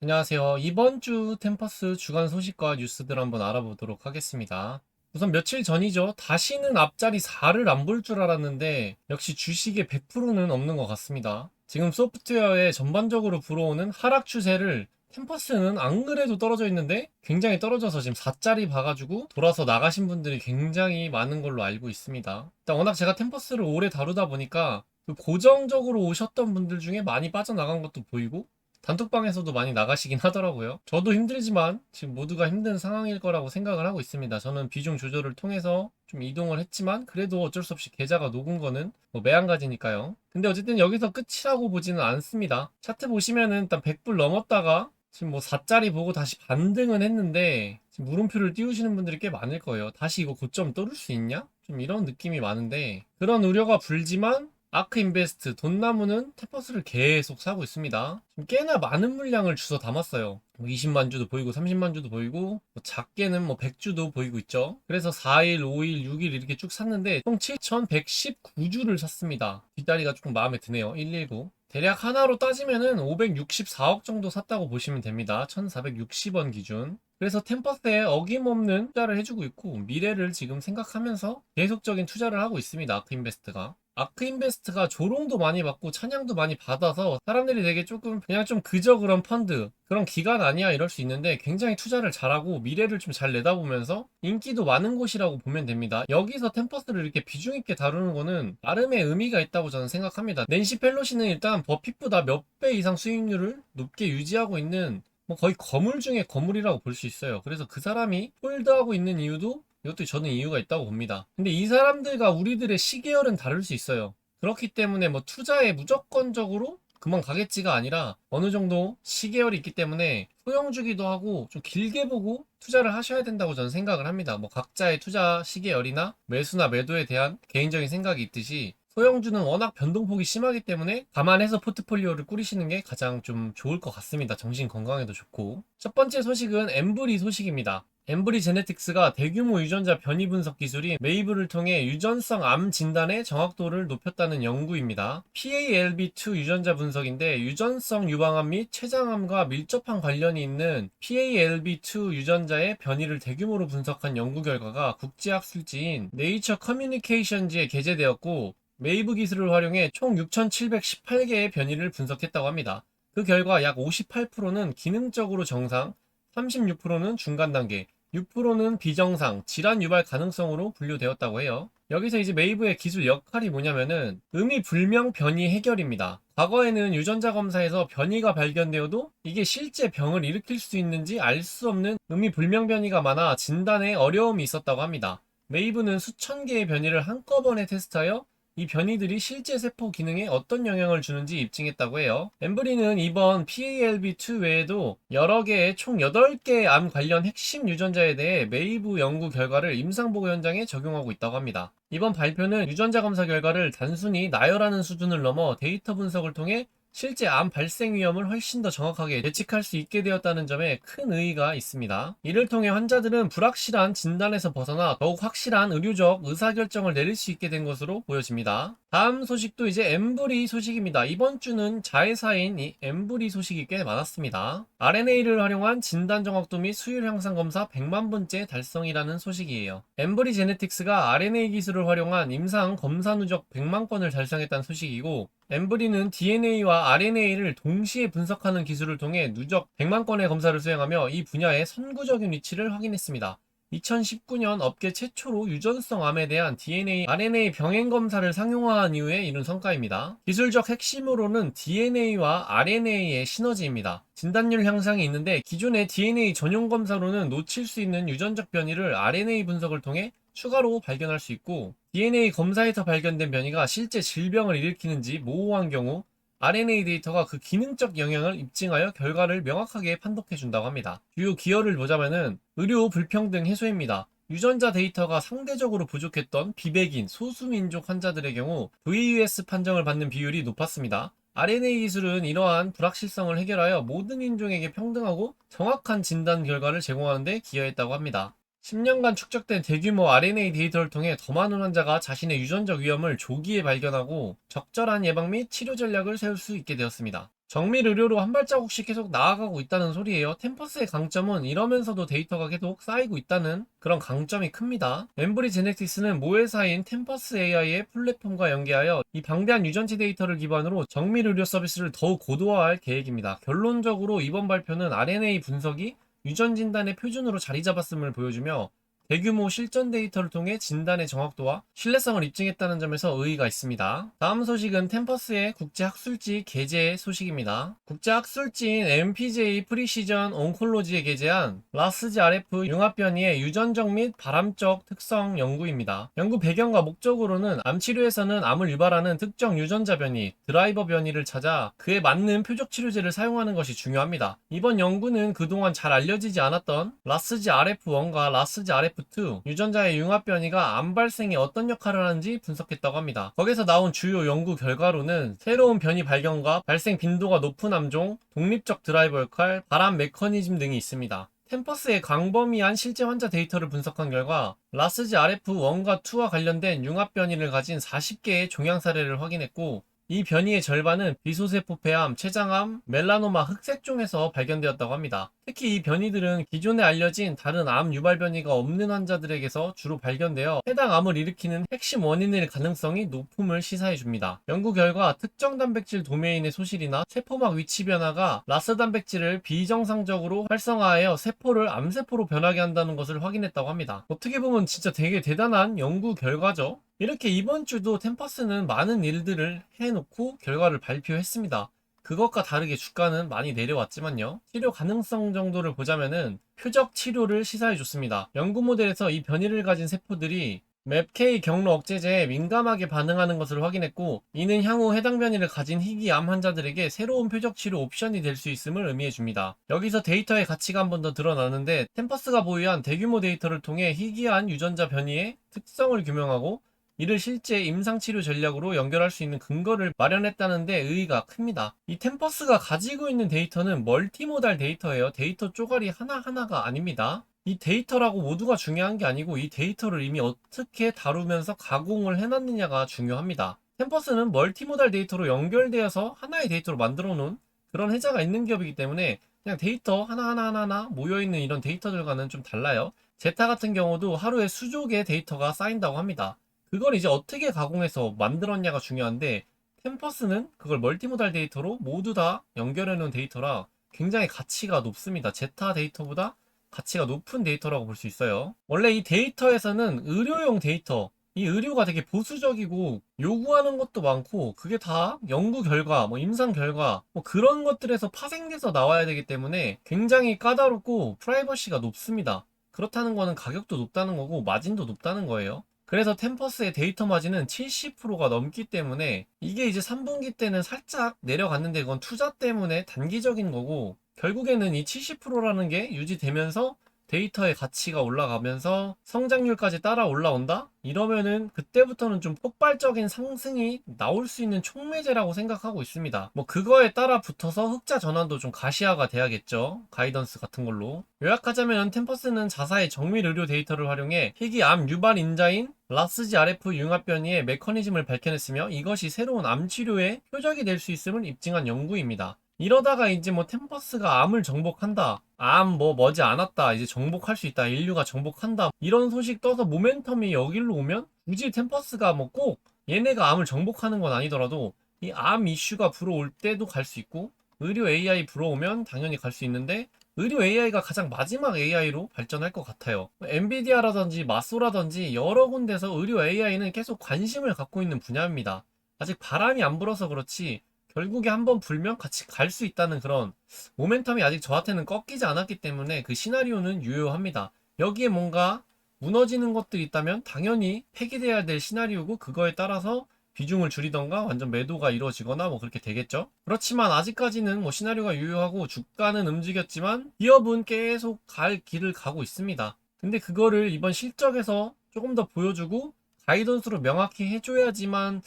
안녕하세요. 이번 주 템퍼스 주간 소식과 뉴스들 한번 알아보도록 하겠습니다. 우선 며칠 전이죠. 다시는 앞자리 4를 안 볼 줄 알았는데 역시 주식의 100%는 없는 것 같습니다. 지금 소프트웨어에 전반적으로 불어오는 하락 추세를 템퍼스는 안 그래도 떨어져 있는데 굉장히 떨어져서 지금 4짜리 봐가지고 돌아서 나가신 분들이 굉장히 많은 걸로 알고 있습니다. 일단 워낙 제가 템퍼스를 오래 다루다 보니까 그 고정적으로 오셨던 분들 중에 많이 빠져나간 것도 보이고 단톡방에서도 많이 나가시긴 하더라고요. 저도 힘들지만 지금 모두가 힘든 상황일 거라고 생각을 하고 있습니다. 저는 비중 조절을 통해서 좀 이동을 했지만 그래도 어쩔 수 없이 계좌가 녹은 거는 뭐 매한가지니까요. 근데 어쨌든 여기서 끝이라고 보지는 않습니다. 차트 보시면은 일단 100불 넘었다가 지금 뭐 4짜리 보고 다시 반등은 했는데 지금 물음표를 띄우시는 분들이 꽤 많을 거예요. 다시 이거 고점 뚫을 수 있냐? 좀 이런 느낌이 많은데 그런 우려가 불지만 아크 인베스트 돈나무는 템퍼스를 계속 사고 있습니다. 지금 꽤나 많은 물량을 주워 담았어요. 20만 주도 보이고 30만 주도 보이고 뭐 작게는 뭐 100주도 보이고 있죠. 그래서 4일, 5일, 6일 이렇게 쭉 샀는데 총 7,119주를 샀습니다. 뒷다리가 조금 마음에 드네요. 119. 대략 하나로 따지면은 564억 정도 샀다고 보시면 됩니다. 1,460원 기준. 그래서 템퍼스에 어김없는 투자를 해주고 있고 미래를 지금 생각하면서 계속적인 투자를 하고 있습니다. 아크인베스트가. 아크인베스트가 조롱도 많이 받고 찬양도 많이 받아서 사람들이 되게 조금 그냥 좀 그저 그런 펀드 그런 기관 아니야 이럴 수 있는데 굉장히 투자를 잘하고 미래를 좀 잘 내다보면서 인기도 많은 곳이라고 보면 됩니다. 여기서 템퍼스를 이렇게 비중 있게 다루는 거는 나름의 의미가 있다고 저는 생각합니다. 낸시 펠로시는 일단 버핏보다 몇 배 이상 수익률을 높게 유지하고 있는 뭐 거의 거물 중에 거물이라고 볼 수 있어요. 그래서 그 사람이 홀드하고 있는 이유도 이것도 저는 이유가 있다고 봅니다. 근데 이 사람들과 우리들의 시계열은 다를 수 있어요. 그렇기 때문에 뭐 투자에 무조건적으로 그만 가겠지가 아니라 어느 정도 시계열이 있기 때문에 소형주기도 하고 좀 길게 보고 투자를 하셔야 된다고 저는 생각을 합니다. 뭐 각자의 투자 시계열이나 매수나 매도에 대한 개인적인 생각이 있듯이 소형주는 워낙 변동폭이 심하기 때문에 감안해서 포트폴리오를 꾸리시는 게 가장 좀 좋을 것 같습니다. 정신 건강에도 좋고. 첫 번째 소식은 엠브리 소식입니다. 엠브리 제네틱스가 대규모 유전자 변이 분석 기술이 메이브를 통해 유전성 암 진단의 정확도를 높였다는 연구입니다. PALB2 유전자 분석인데 유전성 유방암 및 췌장암과 밀접한 관련이 있는 PALB2 유전자의 변이를 대규모로 분석한 연구 결과가 국제학술지인 네이처 커뮤니케이션즈에 게재되었고 메이브 기술을 활용해 총 6,718개의 변이를 분석했다고 합니다. 그 결과 약 58%는 기능적으로 정상, 36%는 중간 단계, 6%는 비정상, 질환 유발 가능성으로 분류되었다고 해요. 여기서 이제 메이브의 기술 역할이 뭐냐면은 의미 불명 변이 해결입니다. 과거에는 유전자 검사에서 변이가 발견되어도 이게 실제 병을 일으킬 수 있는지 알 수 없는 의미 불명 변이가 많아 진단에 어려움이 있었다고 합니다. 메이브는 수천 개의 변이를 한꺼번에 테스트하여 이 변이들이 실제 세포 기능에 어떤 영향을 주는지 입증했다고 해요. 엠브리는 이번 PALB2 외에도 여러 개의 총 8개의 암 관련 핵심 유전자에 대해 메이브 연구 결과를 임상보고 현장에 적용하고 있다고 합니다. 이번 발표는 유전자 검사 결과를 단순히 나열하는 수준을 넘어 데이터 분석을 통해 실제 암 발생 위험을 훨씬 더 정확하게 예측할 수 있게 되었다는 점에 큰 의의가 있습니다. 이를 통해 환자들은 불확실한 진단에서 벗어나 더욱 확실한 의료적 의사결정을 내릴 수 있게 된 것으로 보여집니다. 다음 소식도 이제 엠브리 소식입니다. 이번 주는 자회사인 이 엠브리 소식이 꽤 많았습니다. RNA를 활용한 진단 정확도 및 수율 향상 검사 100만 번째 달성이라는 소식이에요. 엠브리 제네틱스가 RNA 기술을 활용한 임상 검사 누적 100만 건을 달성했다는 소식이고 엠브리는 DNA와 RNA를 동시에 분석하는 기술을 통해 누적 100만 건의 검사를 수행하며 이 분야의 선구적인 위치를 확인했습니다. 2019년 업계 최초로 유전성 암에 대한 DNA, RNA 병행 검사를 상용화한 이후에 이룬 성과입니다. 기술적 핵심으로는 DNA와 RNA의 시너지입니다. 진단율 향상이 있는데 기존의 DNA 전용 검사로는 놓칠 수 있는 유전적 변이를 RNA 분석을 통해 추가로 발견할 수 있고 DNA 검사에서 발견된 변이가 실제 질병을 일으키는지 모호한 경우 RNA 데이터가 그 기능적 영향을 입증하여 결과를 명확하게 판독해 준다고 합니다. 주요 기여를 보자면은 의료 불평등 해소입니다. 유전자 데이터가 상대적으로 부족했던 비백인 소수민족 환자들의 경우 VUS 판정을 받는 비율이 높았습니다. RNA 기술은 이러한 불확실성을 해결하여 모든 인종에게 평등하고 정확한 진단 결과를 제공하는 데 기여했다고 합니다. 10년간 축적된 대규모 RNA 데이터를 통해 더 많은 환자가 자신의 유전적 위험을 조기에 발견하고 적절한 예방 및 치료 전략을 세울 수 있게 되었습니다. 정밀 의료로 한 발자국씩 계속 나아가고 있다는 소리예요. 템퍼스의 강점은 이러면서도 데이터가 계속 쌓이고 있다는 그런 강점이 큽니다. 엠브리 제네틱스는 모회사인 템퍼스 AI의 플랫폼과 연계하여 이 방대한 유전체 데이터를 기반으로 정밀 의료 서비스를 더욱 고도화할 계획입니다. 결론적으로 이번 발표는 RNA 분석이 유전 진단의 표준으로 자리 잡았음을 보여주며 대규모 실전 데이터를 통해 진단의 정확도와 신뢰성을 입증했다는 점에서 의의가 있습니다. 다음 소식은 템퍼스의 국제학술지 게재 소식입니다. 국제학술지인 MPJ 프리시전 온콜로지에 게재한 라스지 RF 융합변이의 유전적 및 발암적 특성 연구입니다. 연구 배경과 목적으로는 암 치료에서는 암을 유발하는 특정 유전자 변이, 드라이버 변이를 찾아 그에 맞는 표적 치료제를 사용하는 것이 중요합니다. 이번 연구는 그동안 잘 알려지지 않았던 라스지 RF1과 라스지 RF2 유전자의 융합 변이가 암 발생에 어떤 역할을 하는지 분석했다고 합니다. 거기서 나온 주요 연구 결과로는 새로운 변이 발견과 발생 빈도가 높은 암종, 독립적 드라이버 역할, 발암 메커니즘 등이 있습니다. 템퍼스의 광범위한 실제 환자 데이터를 분석한 결과 라스지 RF1과 2와 관련된 융합 변이를 가진 40개의 종양 사례를 확인했고 이 변이의 절반은 비소세포 폐암, 췌장암, 멜라노마 흑색종에서 발견되었다고 합니다. 특히 이 변이들은 기존에 알려진 다른 암 유발 변이가 없는 환자들에게서 주로 발견되어 해당 암을 일으키는 핵심 원인일 가능성이 높음을 시사해 줍니다. 연구 결과 특정 단백질 도메인의 소실이나 세포막 위치 변화가 라스 단백질을 비정상적으로 활성화하여 세포를 암세포로 변하게 한다는 것을 확인했다고 합니다. 어떻게 보면 진짜 되게 대단한 연구 결과죠. 이렇게 이번 주도 템퍼스는 많은 일들을 해놓고 결과를 발표했습니다. 그것과 다르게 주가는 많이 내려왔지만요. 치료 가능성 정도를 보자면은 표적 치료를 시사해줬습니다. 연구 모델에서 이 변이를 가진 세포들이 맵K 경로 억제제에 민감하게 반응하는 것을 확인했고 이는 향후 해당 변이를 가진 희귀암 환자들에게 새로운 표적 치료 옵션이 될 수 있음을 의미해 줍니다. 여기서 데이터의 가치가 한 번 더 드러나는데 템퍼스가 보유한 대규모 데이터를 통해 희귀한 유전자 변이의 특성을 규명하고 이를 실제 임상치료 전략으로 연결할 수 있는 근거를 마련했다는 데 의의가 큽니다. 이 템퍼스가 가지고 있는 데이터는 멀티모달 데이터예요. 데이터 쪼가리 하나하나가 아닙니다. 이 데이터라고 모두가 중요한 게 아니고 이 데이터를 이미 어떻게 다루면서 가공을 해놨느냐가 중요합니다. 템퍼스는 멀티모달 데이터로 연결되어서 하나의 데이터로 만들어 놓은 그런 회사가 있는 기업이기 때문에 그냥 데이터 하나하나 모여있는 이런 데이터들과는 좀 달라요. 제타 같은 경우도 하루에 수조 개의 데이터가 쌓인다고 합니다. 그걸 이제 어떻게 가공해서 만들었냐가 중요한데 템퍼스는 그걸 멀티모달 데이터로 모두 다 연결해 놓은 데이터라 굉장히 가치가 높습니다. 제타 데이터보다 가치가 높은 데이터라고 볼 수 있어요. 원래 이 데이터에서는 의료용 데이터, 이 의료가 되게 보수적이고 요구하는 것도 많고 그게 다 연구 결과, 뭐 임상 결과, 뭐 그런 것들에서 파생돼서 나와야 되기 때문에 굉장히 까다롭고 프라이버시가 높습니다. 그렇다는 거는 가격도 높다는 거고 마진도 높다는 거예요. 그래서 템퍼스의 데이터 마진은 70%가 넘기 때문에 이게 이제 3분기 때는 살짝 내려갔는데 그건 투자 때문에 단기적인 거고 결국에는 이 70%라는 게 유지되면서 데이터의 가치가 올라가면서 성장률까지 따라 올라온다? 이러면은 그때부터는 좀 폭발적인 상승이 나올 수 있는 촉매제라고 생각하고 있습니다. 뭐 그거에 따라 붙어서 흑자 전환도 좀 가시화가 돼야겠죠. 가이던스 같은 걸로. 요약하자면 템퍼스는 자사의 정밀 의료 데이터를 활용해 희귀 암 유발 인자인 라스지 RF 융합 변이의 메커니즘을 밝혀냈으며 이것이 새로운 암 치료의 표적이 될 수 있음을 입증한 연구입니다. 이러다가 이제 뭐 템퍼스가 암을 정복한다. 암 뭐 머지 않았다. 이제 정복할 수 있다. 인류가 정복한다. 이런 소식 떠서 모멘텀이 여기로 오면 굳이 템퍼스가 뭐 꼭 얘네가 암을 정복하는 건 아니더라도 이 암 이슈가 불어올 때도 갈 수 있고 의료 AI 불어오면 당연히 갈 수 있는데 의료 AI가 가장 마지막 AI로 발전할 것 같아요. 엔비디아라든지 마소라든지 여러 군데서 의료 AI는 계속 관심을 갖고 있는 분야입니다. 아직 바람이 안 불어서 그렇지 결국에 한번 불면 같이 갈 수 있다는 그런 모멘텀이 아직 저한테는 꺾이지 않았기 때문에 그 시나리오는 유효합니다. 여기에 뭔가 무너지는 것들이 있다면 당연히 폐기돼야 될 시나리오고 그거에 따라서 비중을 줄이던가 완전 매도가 이루어지거나 뭐 그렇게 되겠죠. 그렇지만 아직까지는 뭐 시나리오가 유효하고 주가는 움직였지만 기업은 계속 갈 길을 가고 있습니다. 근데 그거를 이번 실적에서 조금 더 보여주고 가이던스로 명확히 해줘야지만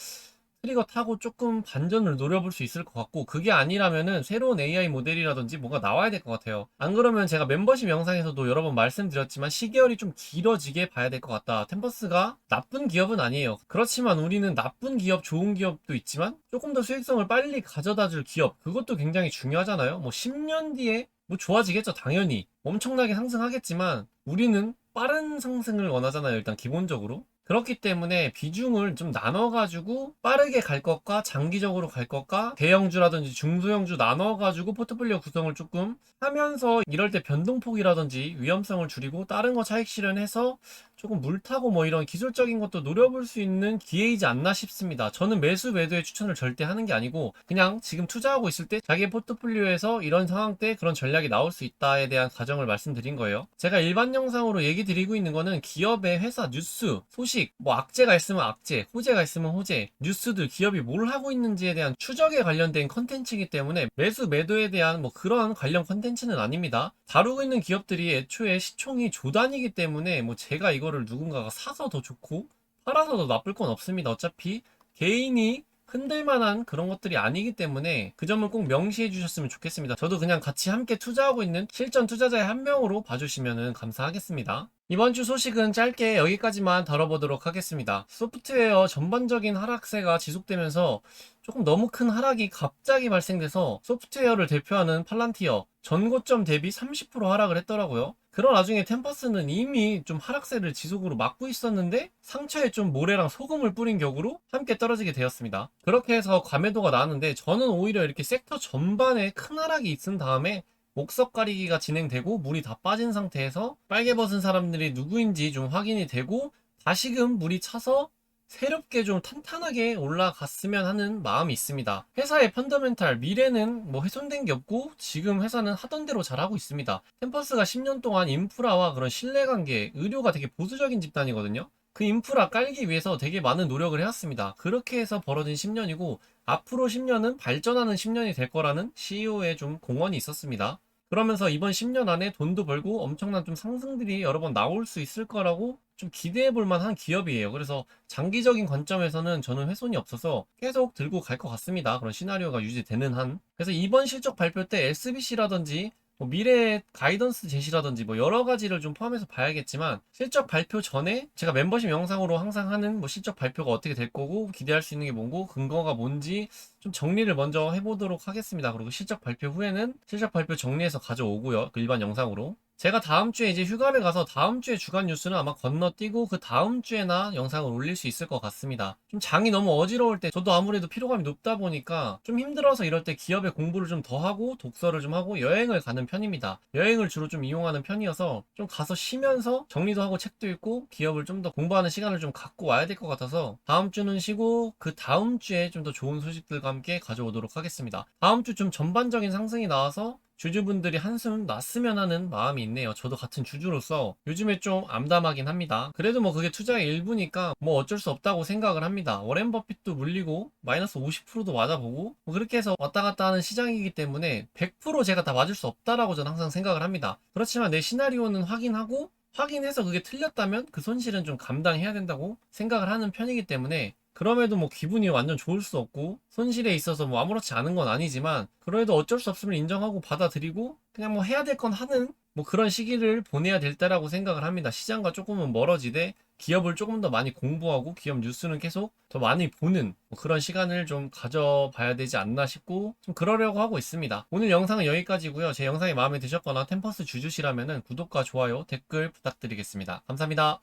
트리거 타고 조금 반전을 노려볼 수 있을 것 같고, 그게 아니라면은 새로운 AI 모델이라든지 뭐가 나와야 될 것 같아요. 안 그러면 제가 멤버십 영상에서도 여러 번 말씀드렸지만 시계열이 좀 길어지게 봐야 될 것 같다. 템퍼스가 나쁜 기업은 아니에요. 그렇지만 우리는 나쁜 기업, 좋은 기업도 있지만 조금 더 수익성을 빨리 가져다 줄 기업, 그것도 굉장히 중요하잖아요. 뭐 10년 뒤에 뭐 좋아지겠죠, 당연히. 엄청나게 상승하겠지만 우리는 빠른 상승을 원하잖아요, 일단 기본적으로. 그렇기 때문에 비중을 좀 나눠가지고 빠르게 갈 것과 장기적으로 갈 것과 대형주라든지 중소형주 나눠가지고 포트폴리오 구성을 조금 하면서, 이럴 때 변동폭이라든지 위험성을 줄이고 다른 거 차익 실현해서 조금 물타고 뭐 이런 기술적인 것도 노려볼 수 있는 기회이지 않나 싶습니다. 저는 매수 매도의 추천을 절대 하는 게 아니고 그냥 지금 투자하고 있을 때 자기의 포트폴리오에서 이런 상황 때 그런 전략이 나올 수 있다에 대한 가정을 말씀드린 거예요. 제가 일반 영상으로 얘기 드리고 있는 거는 기업의 회사 뉴스, 소식, 뭐 악재가 있으면 악재, 호재가 있으면 호재, 뉴스들, 기업이 뭘 하고 있는지에 대한 추적에 관련된 컨텐츠이기 때문에 매수 매도에 대한 뭐 그런 관련 컨텐츠는 아닙니다. 다루고 있는 기업들이 애초에 시총이 조단이기 때문에 뭐 제가 이거를 누군가가 사서 더 좋고 팔아서 더 나쁠 건 없습니다. 어차피 개인이 흔들만한 그런 것들이 아니기 때문에 그 점을 꼭 명시해 주셨으면 좋겠습니다. 저도 그냥 같이 함께 투자하고 있는 실전 투자자의 한 명으로 봐주시면 감사하겠습니다. 이번 주 소식은 짧게 여기까지만 다뤄보도록 하겠습니다. 소프트웨어 전반적인 하락세가 지속되면서 조금 너무 큰 하락이 갑자기 발생돼서 소프트웨어를 대표하는 팔란티어 전고점 대비 30% 하락을 했더라고요. 그런 와중에 템퍼스는 이미 좀 하락세를 지속으로 막고 있었는데 상처에 좀 모래랑 소금을 뿌린 격으로 함께 떨어지게 되었습니다. 그렇게 해서 과매도가 나왔는데, 저는 오히려 이렇게 섹터 전반에 큰 하락이 있은 다음에 목석 가리기가 진행되고 물이 다 빠진 상태에서 빨개 벗은 사람들이 누구인지 좀 확인이 되고 다시금 물이 차서 새롭게 좀 탄탄하게 올라갔으면 하는 마음이 있습니다. 회사의 펀더멘탈, 미래는 뭐 훼손된 게 없고 지금 회사는 하던 대로 잘하고 있습니다. 캠퍼스가 10년 동안 인프라와 그런 신뢰관계, 의료가 되게 보수적인 집단이거든요. 그 인프라 깔기 위해서 되게 많은 노력을 해왔습니다. 그렇게 해서 벌어진 10년이고 앞으로 10년은 발전하는 10년이 될 거라는 CEO의 좀 공언이 있었습니다. 그러면서 이번 10년 안에 돈도 벌고 엄청난 좀 상승들이 여러 번 나올 수 있을 거라고 좀 기대해 볼 만한 기업이에요. 그래서 장기적인 관점에서는 저는 훼손이 없어서 계속 들고 갈 것 같습니다. 그런 시나리오가 유지되는 한. 그래서 이번 실적 발표 때 SBC라든지 뭐 미래 가이던스 제시라든지 뭐 여러 가지를 좀 포함해서 봐야겠지만, 실적 발표 전에 제가 멤버십 영상으로 항상 하는 뭐 실적 발표가 어떻게 될 거고 기대할 수 있는 게 뭐고 근거가 뭔지 좀 정리를 먼저 해보도록 하겠습니다. 그리고 실적 발표 후에는 실적 발표 정리해서 가져오고요. 그 일반 영상으로. 제가 다음 주에 이제 휴가를 가서 다음 주에 주간 뉴스는 아마 건너뛰고 그 다음 주에나 영상을 올릴 수 있을 것 같습니다. 좀 장이 너무 어지러울 때 저도 아무래도 피로감이 높다 보니까 좀 힘들어서 이럴 때 기업의 공부를 좀 더 하고 독서를 좀 하고 여행을 가는 편입니다. 여행을 주로 좀 이용하는 편이어서 좀 가서 쉬면서 정리도 하고 책도 읽고 기업을 좀 더 공부하는 시간을 좀 갖고 와야 될 것 같아서 다음 주는 쉬고 그 다음 주에 좀 더 좋은 소식들과 함께 가져오도록 하겠습니다. 다음 주 좀 전반적인 상승이 나와서 주주분들이 한숨 났으면 하는 마음이 있네요. 저도 같은 주주로서 요즘에 좀 암담하긴 합니다. 그래도 뭐 그게 투자의 일부니까 뭐 어쩔 수 없다고 생각을 합니다. 워렌 버핏도 물리고 마이너스 50%도 맞아보고 뭐 그렇게 해서 왔다 갔다 하는 시장이기 때문에 100% 제가 다 맞을 수 없다라고 저는 항상 생각을 합니다. 그렇지만 내 시나리오는 확인하고 확인해서 그게 틀렸다면 그 손실은 좀 감당해야 된다고 생각을 하는 편이기 때문에, 그럼에도 뭐 기분이 완전 좋을 수 없고 손실에 있어서 뭐 아무렇지 않은 건 아니지만 그래도 어쩔 수 없음을 인정하고 받아들이고 그냥 뭐 해야 될 건 하는 뭐 그런 시기를 보내야 될 때라고 생각을 합니다. 시장과 조금은 멀어지되 기업을 조금 더 많이 공부하고 기업 뉴스는 계속 더 많이 보는 뭐 그런 시간을 좀 가져봐야 되지 않나 싶고 좀 그러려고 하고 있습니다. 오늘 영상은 여기까지고요. 제 영상이 마음에 드셨거나 템퍼스 주주시라면 구독과 좋아요, 댓글 부탁드리겠습니다. 감사합니다.